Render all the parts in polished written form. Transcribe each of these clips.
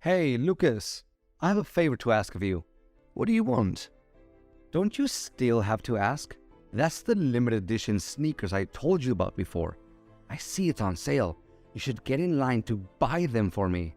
Hey, Lucas, I have a favor to ask of you. What do you want? Don't you still have to ask? That's the limited edition sneakers I told you about before. I see it's on sale. You should get in line to buy them for me.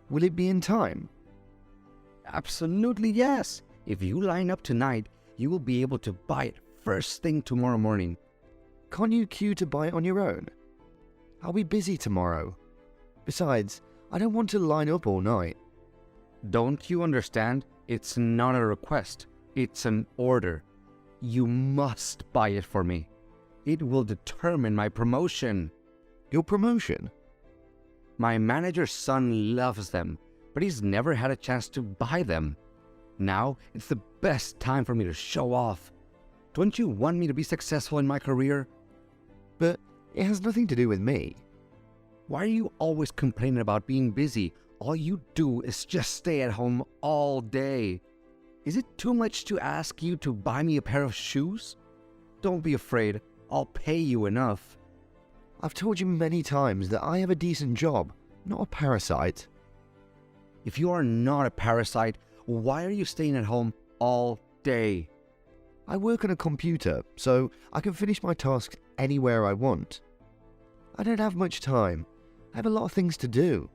Will it be in time? Absolutely yes. If you line up tonight, you will be able to buy it first thing tomorrow morning. Can't you queue to buy it on your own? I'll be busy tomorrow. Besides, I don't want to line up all night. Don't you understand? It's not a request. It's an order. You must buy it for me. It will determine my promotion. Your promotion? My manager's son loves them, but he's never had a chance to buy them. Now, it's the best time for me to show off. Don't you want me to be successful in my career? But it has nothing to do with me. Why are you always complaining about being busy? All you do is just stay at home all day. Is it too much to ask you to buy me a pair of shoes? Don't be afraid. I'll pay you enough. I've told you many times that I have a decent job, not a parasite. If you are not a parasite, why are you staying at home all day? I work on a computer, so I can finish my tasks anywhere I want. I don't have much time. I have a lot of things to do.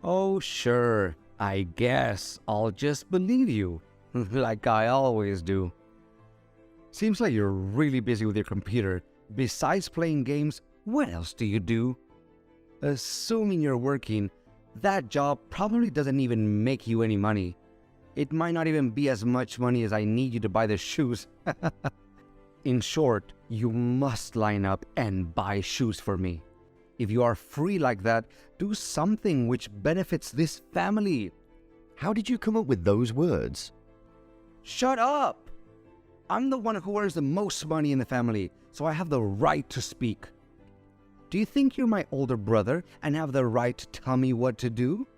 Oh, sure. I guess I'll just believe you, like I always do. Seems like you're really busy with your computer. Besides playing games, what else do you do? Assuming you're working, that job probably doesn't even make you any money. It might not even be as much money as I need you to buy the shoes. In short, you must line up and buy shoes for me. If you are free like that, do something which benefits this family. How did you come up with those words? Shut up! I'm the one who earns the most money in the family, so I have the right to speak. Do you think you're my older brother and have the right to tell me what to do?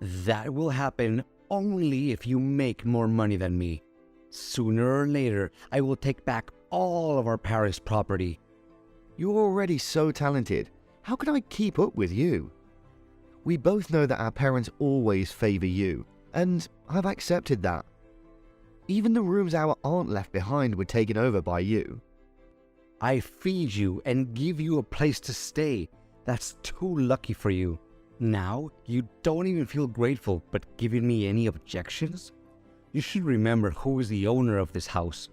That will happen only if you make more money than me. Sooner or later, I will take back all of our Paris property. You're already so talented. How can I keep up with you? We both know that our parents always favor you, and I've accepted that. Even the rooms our aunt left behind were taken over by you. I feed you and give you a place to stay. That's too lucky for you. Now, you don't even feel grateful but giving me any objections? You should remember who is the owner of this house.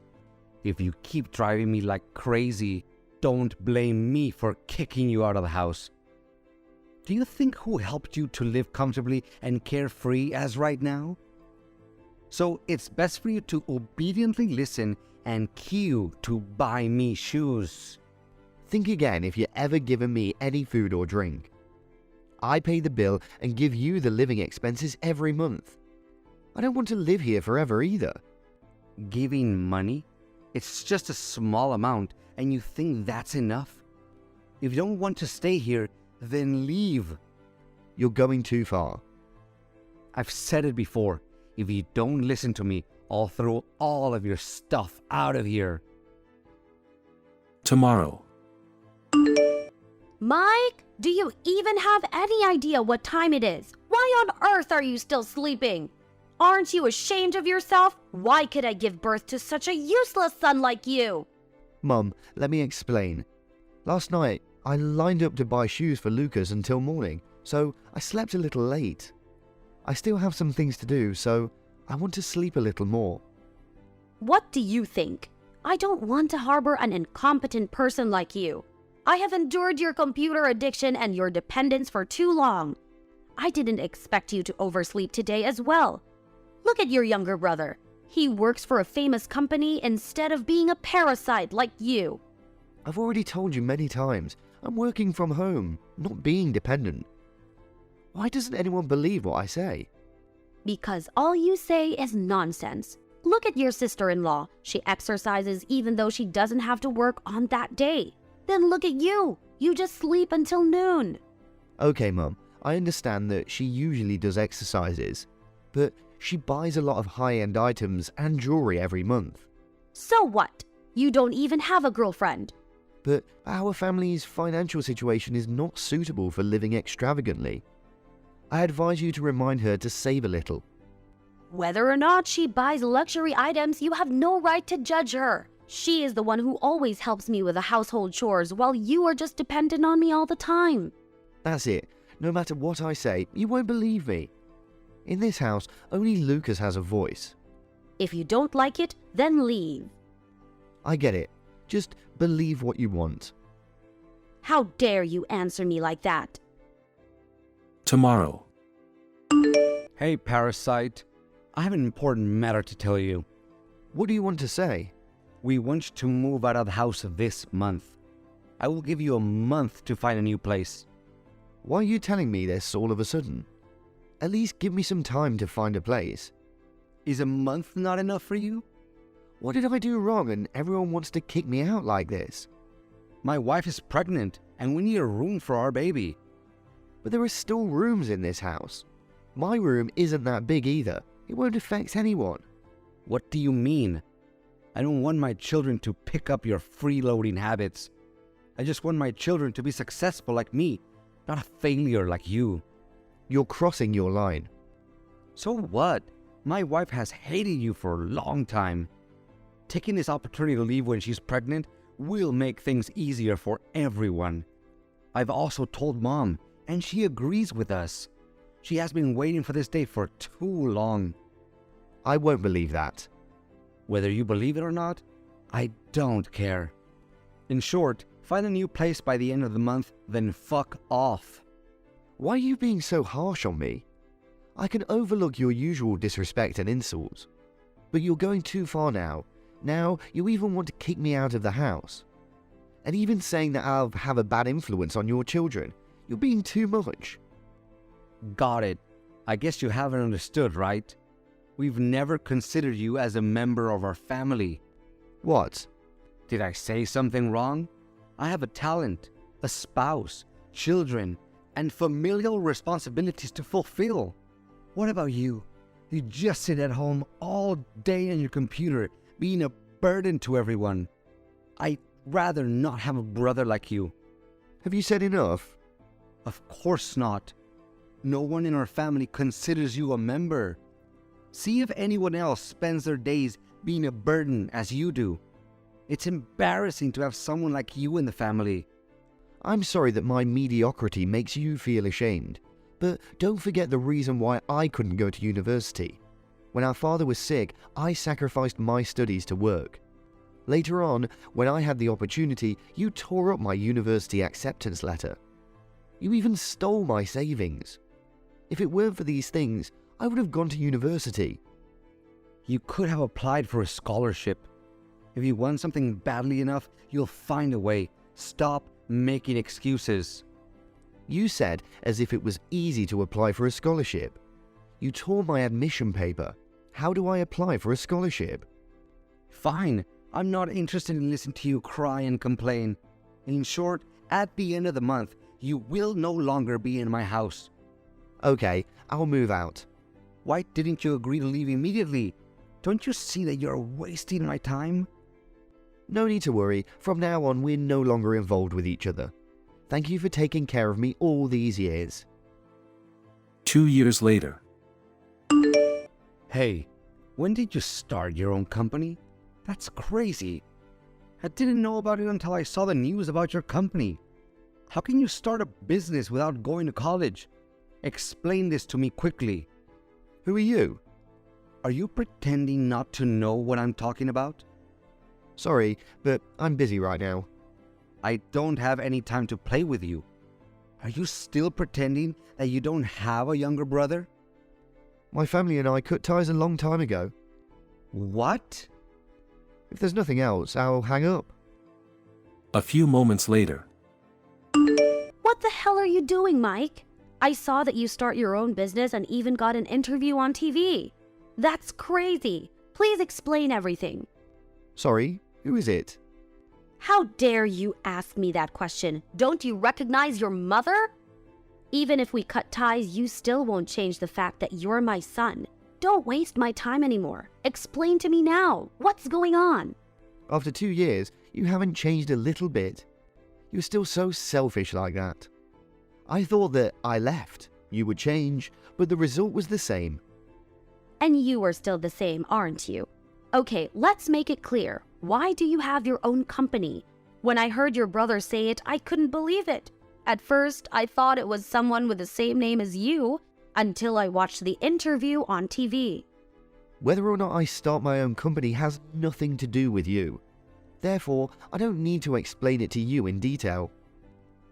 If you keep driving me like crazy, don't blame me for kicking you out of the house. Do you think who helped you to live comfortably and carefree as right now? So it's best for you to obediently listen and queue to buy me shoes. Think again if you're ever given me any food or drink. I pay the bill and give you the living expenses every month. I don't want to live here forever either. Giving money? It's just a small amount and you think that's enough? If you don't want to stay here, then leave. You're going too far. I've said it before. If you don't listen to me, I'll throw all of your stuff out of here. Tomorrow. Mike, do you even have any idea what time it is? Why on earth are you still sleeping? Aren't you ashamed of yourself? Why could I give birth to such a useless son like you? Mum, let me explain. Last night, I lined up to buy shoes for Lucas until morning, so I slept a little late. I still have some things to do, so I want to sleep a little more. What do you think? I don't want to harbor an incompetent person like you. I have endured your computer addiction and your dependence for too long. I didn't expect you to oversleep today as well. Look at your younger brother. He works for a famous company instead of being a parasite like you. I've already told you many times, I'm working from home, not being dependent. Why doesn't anyone believe what I say? Because all you say is nonsense. Look at your sister-in-law. She exercises even though she doesn't have to work on that day. Then look at you. You just sleep until noon. Okay, Mum, I understand that she usually does exercises, but she buys a lot of high-end items and jewelry every month. So what? You don't even have a girlfriend. But our family's financial situation is not suitable for living extravagantly. I advise you to remind her to save a little. Whether or not she buys luxury items, you have no right to judge her. She is the one who always helps me with the household chores, while you are just dependent on me all the time. That's it. No matter what I say, you won't believe me. In this house, only Lucas has a voice. If you don't like it, then leave. I get it. Just believe what you want. How dare you answer me like that? Tomorrow. Hey, parasite. I have an important matter to tell you. What do you want to say? We want you to move out of the house this month. I will give you a month to find a new place. Why are you telling me this all of a sudden? At least give me some time to find a place. Is a month not enough for you? What did I do wrong and everyone wants to kick me out like this? My wife is pregnant and we need a room for our baby. But there are still rooms in this house. My room isn't that big either. It won't affect anyone. What do you mean? I don't want my children to pick up your freeloading habits. I just want my children to be successful like me, not a failure like you. You're crossing your line. So what? My wife has hated you for a long time. Taking this opportunity to leave when she's pregnant will make things easier for everyone. I've also told Mom, and she agrees with us. She has been waiting for this day for too long. I won't believe that. Whether you believe it or not, I don't care. In short, find a new place by the end of the month, then fuck off. Why are you being so harsh on me? I can overlook your usual disrespect and insults. But you're going too far now. Now you even want to kick me out of the house. And even saying that I'll have a bad influence on your children. You're being too much. Got it. I guess you haven't understood, right? We've never considered you as a member of our family. What? Did I say something wrong? I have a talent, a spouse, children, and familial responsibilities to fulfill. What about you? You just sit at home all day on your computer, being a burden to everyone. I'd rather not have a brother like you. Have you said enough? Of course not. No one in our family considers you a member. See if anyone else spends their days being a burden as you do. It's embarrassing to have someone like you in the family. I'm sorry that my mediocrity makes you feel ashamed. But don't forget the reason why I couldn't go to university. When our father was sick, I sacrificed my studies to work. Later on, when I had the opportunity, you tore up my university acceptance letter. You even stole my savings. If it weren't for these things, I would have gone to university. You could have applied for a scholarship. If you want something badly enough, you'll find a way. Stop making excuses. You said as if it was easy to apply for a scholarship. You tore my admission paper. How do I apply for a scholarship? Fine, I'm not interested in listening to you cry and complain. In short, at the end of the month, you will no longer be in my house. Okay, I'll move out. Why didn't you agree to leave immediately? Don't you see that you're wasting my time? No need to worry. From now on, we're no longer involved with each other. Thank you for taking care of me all these years. 2 years later. Hey, when did you start your own company? That's crazy. I didn't know about it until I saw the news about your company. How can you start a business without going to college? Explain this to me quickly. Who are you? Are you pretending not to know what I'm talking about? Sorry, but I'm busy right now. I don't have any time to play with you. Are you still pretending that you don't have a younger brother? My family and I cut ties a long time ago. What? If there's nothing else, I'll hang up. A few moments later. What the hell are you doing, Mike? I saw that you start your own business and even got an interview on TV. That's crazy. Please explain everything. Sorry, who is it? How dare you ask me that question? Don't you recognize your mother? Even if we cut ties, you still won't change the fact that you're my son. Don't waste my time anymore. Explain to me now. What's going on? After 2 years, you haven't changed a little bit. You're still so selfish like that. I thought that I left. You would change, but the result was the same. And you are still the same, aren't you? Okay, let's make it clear. Why do you have your own company? When I heard your brother say it, I couldn't believe it. At first, I thought it was someone with the same name as you, until I watched the interview on TV. Whether or not I start my own company has nothing to do with you. Therefore, I don't need to explain it to you in detail.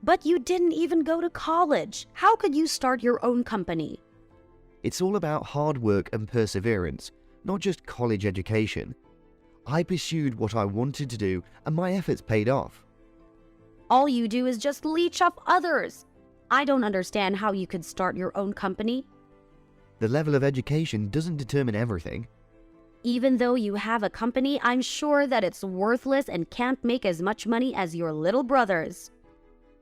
But you didn't even go to college. How could you start your own company? It's all about hard work and perseverance, not just college education. I pursued what I wanted to do and my efforts paid off. All you do is just leech off others. I don't understand how you could start your own company. The level of education doesn't determine everything. Even though you have a company, I'm sure that it's worthless and can't make as much money as your little brother's.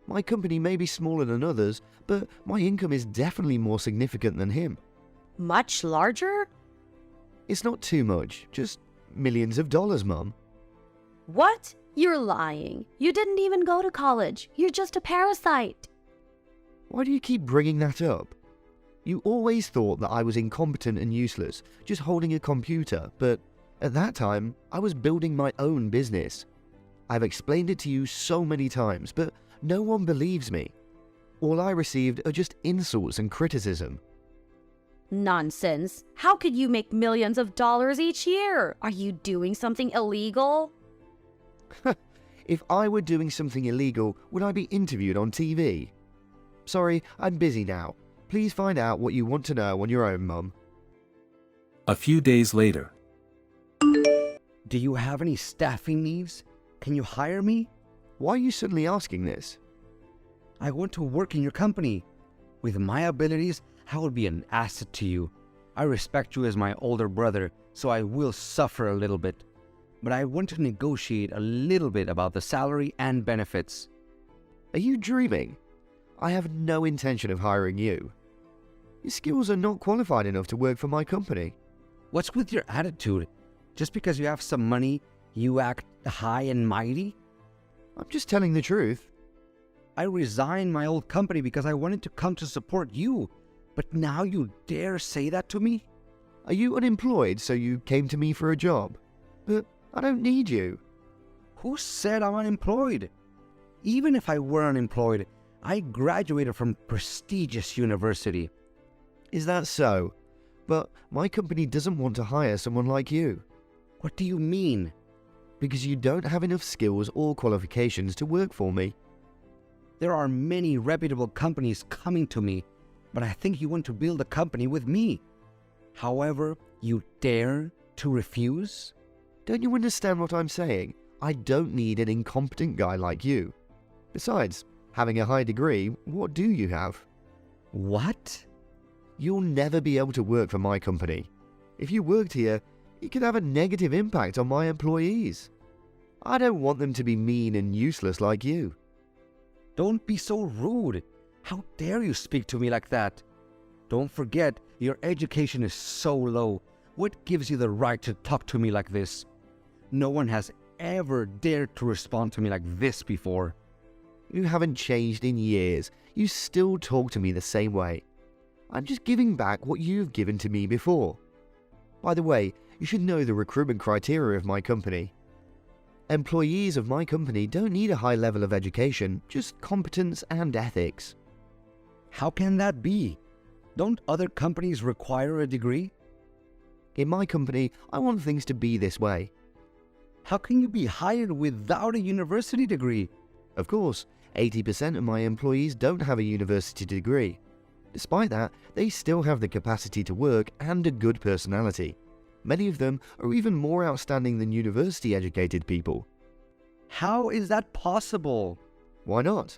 My company may be smaller than others, but my income is definitely more significant than him. Much larger? It's not too much, just millions of dollars, Mum. What? You're lying. You didn't even go to college. You're just a parasite. Why do you keep bringing that up? You always thought that I was incompetent and useless, just holding a computer, but at that time, I was building my own business. I've explained it to you so many times, but no one believes me. All I received are just insults and criticism. Nonsense. How could you make millions of dollars each year? Are you doing something illegal? If I were doing something illegal, would I be interviewed on TV? Sorry, I'm busy now. Please find out what you want to know on your own, Mum. A few days later. Do you have any staffing needs? Can you hire me? Why are you suddenly asking this? I want to work in your company. With my abilities, I will be an asset to you. I respect you as my older brother, so I will suffer a little bit. But I want to negotiate a little bit about the salary and benefits. Are you dreaming? I have no intention of hiring you. Your skills are not qualified enough to work for my company. What's with your attitude? Just because you have some money, you act high and mighty? I'm just telling the truth. I resigned my old company because I wanted to come to support you. But now you dare say that to me? Are you unemployed so you came to me for a job? But I don't need you. Who said I'm unemployed? Even if I were unemployed, I graduated from prestigious university. Is that so? But my company doesn't want to hire someone like you. What do you mean? Because you don't have enough skills or qualifications to work for me. There are many reputable companies coming to me, but I think you want to build a company with me. However, you dare to refuse? Don't you understand what I'm saying? I don't need an incompetent guy like you. Besides, having a high degree, what do you have? What? You'll never be able to work for my company. If you worked here, it could have a negative impact on my employees. I don't want them to be mean and useless like you. Don't be so rude. How dare you speak to me like that? Don't forget, your education is so low. What gives you the right to talk to me like this? No one has ever dared to respond to me like this before. You haven't changed in years. You still talk to me the same way. I'm just giving back what you've given to me before. By the way, you should know the recruitment criteria of my company. Employees of my company don't need a high level of education, just competence and ethics. How can that be? Don't other companies require a degree? In my company, I want things to be this way. How can you be hired without a university degree? Of course, 80% of my employees don't have a university degree. Despite that, they still have the capacity to work and a good personality. Many of them are even more outstanding than university-educated people. How is that possible? Why not?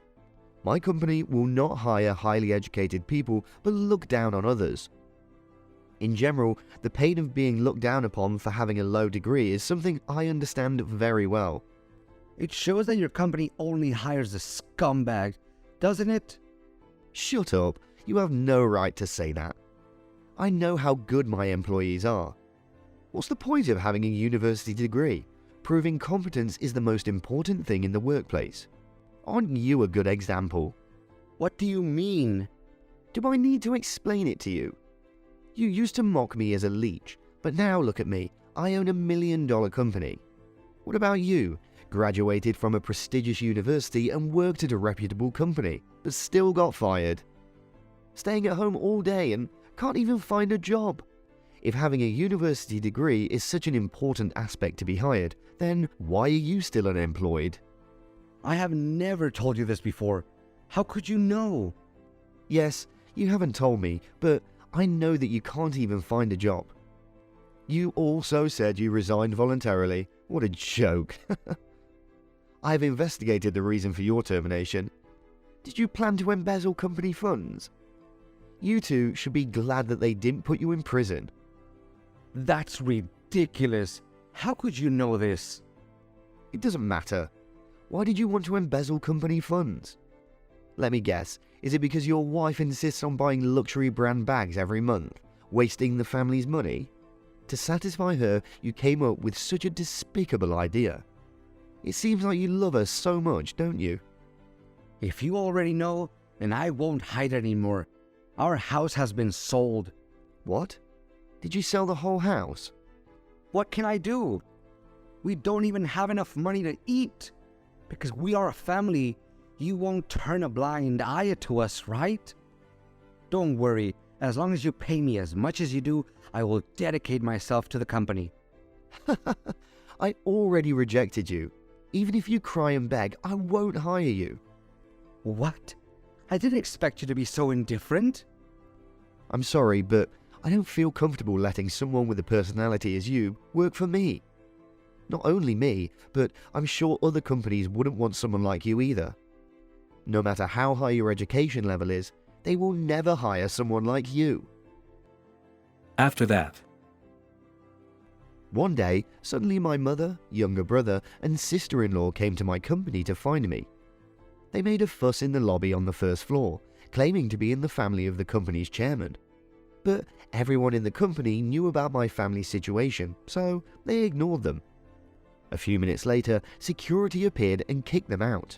My company will not hire highly educated people but look down on others. In general, the pain of being looked down upon for having a low degree is something I understand very well. It shows that your company only hires the scumbag, doesn't it? Shut up. You have no right to say that. I know how good my employees are. What's the point of having a university degree? Proving competence is the most important thing in the workplace. Aren't you a good example? What do you mean? Do I need to explain it to you? You used to mock me as a leech, but now look at me. I own $1 million company. What about you? Graduated from a prestigious university and worked at a reputable company, but still got fired. Staying at home all day and can't even find a job. If having a university degree is such an important aspect to be hired, then why are you still unemployed? I have never told you this before. How could you know? Yes, you haven't told me, but I know that you can't even find a job. You also said you resigned voluntarily. What a joke. I have investigated the reason for your termination. Did you plan to embezzle company funds? You two should be glad that they didn't put you in prison. That's ridiculous. How could you know this? It doesn't matter. Why did you want to embezzle company funds? Let me guess, is it because your wife insists on buying luxury brand bags every month, wasting the family's money? To satisfy her, you came up with such a despicable idea. It seems like you love her so much, don't you? If you already know, then I won't hide anymore. Our house has been sold. What? Did you sell the whole house? What can I do? We don't even have enough money to eat. Because we are a family, you won't turn a blind eye to us, right? Don't worry, as long as you pay me as much as you do, I will dedicate myself to the company. I already rejected you. Even if you cry and beg, I won't hire you. What? I didn't expect you to be so indifferent. I'm sorry, but I don't feel comfortable letting someone with a personality as you work for me. Not only me, but I'm sure other companies wouldn't want someone like you either. No matter how high your education level is, they will never hire someone like you. After that, One day, suddenly my mother, younger brother, and sister-in-law came to my company to find me. They made a fuss in the lobby on the first floor, claiming to be in the family of the company's chairman. But everyone in the company knew about my family's situation, so they ignored them. A few minutes later, security appeared and kicked them out.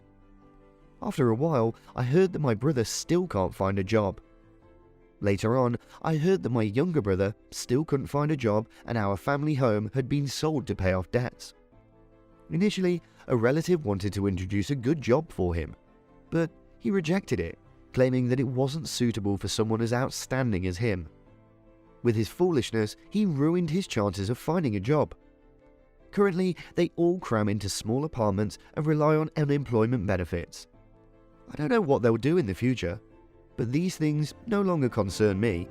After a while, I heard that my brother still can't find a job. Later on, I heard that my younger brother still couldn't find a job and our family home had been sold to pay off debts. Initially, a relative wanted to introduce a good job for him, but he rejected it, claiming that it wasn't suitable for someone as outstanding as him. With his foolishness, he ruined his chances of finding a job. Currently, they all cram into small apartments and rely on unemployment benefits. I don't know what they'll do in the future, but these things no longer concern me.